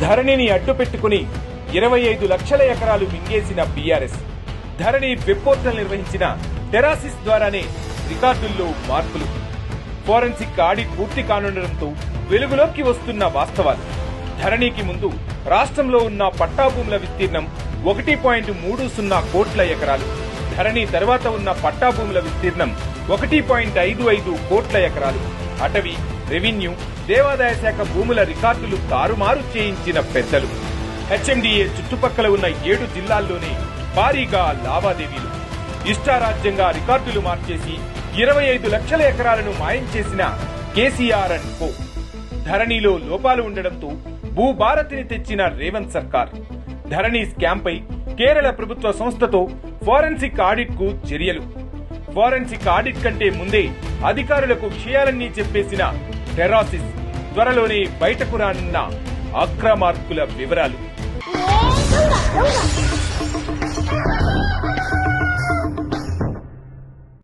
ధరణిని అడ్డుపెట్టుకుని 25 లక్షల ఎకరాలు మింగేసిన బీఆర్ఎస్. ధరణి వెబ్ పోర్టల్ నిర్వహించిన టెరాసిస్ ద్వారానే రికార్డుల్లో మార్పులు. ఫోరెన్సిక్ ఆడిట్ పూర్తి కానుండటంతో వెలుగులోకి వస్తున్న వాస్తవాలు. ధరణికి ముందు రాష్ట్రంలో ఉన్న పట్టాభూముల విస్తీర్ణం 1.30 కోట్ల ఎకరాలు. ధరణి తర్వాత ఉన్న పట్టాభూముల విస్తీర్ణం 1.55 కోట్ల ఎకరాలు. అటవీ, రెవెన్యూ, దేవాదాయ శాఖ భూముల రికార్డులు తారుమారు చేయించిన పెద్దలు. హెచ్ఎండిఏ చుట్టుపక్కల ఉన్న 7 జిల్లాల్లోనే భారీగా లావాదేవీలు. ఇష్టారాజ్యంగా రికార్డులు మార్చేసి 25 లక్షల ఎకరాలను మాయం చేసిన కేసీఆర్ అండ్ కో. ధరణిలో లోపాలు ఉండడంతో భూభారతిని తెచ్చిన రేవంత్ సర్కార్. ధరణి స్కామ్ పై కేరళ ప్రభుత్వ సంస్థతో ఫోరెన్సిక్ ఆడిట్ కు చర్యలు. ఫోరెన్సిక్ ఆడిట్ కంటే ముందే అధికారులకు విషయాలన్నీ చెప్పేసిన టెరాసిస్. త్వరలోనే బయటకు రానున్న అక్రమార్కుల వివరాలు.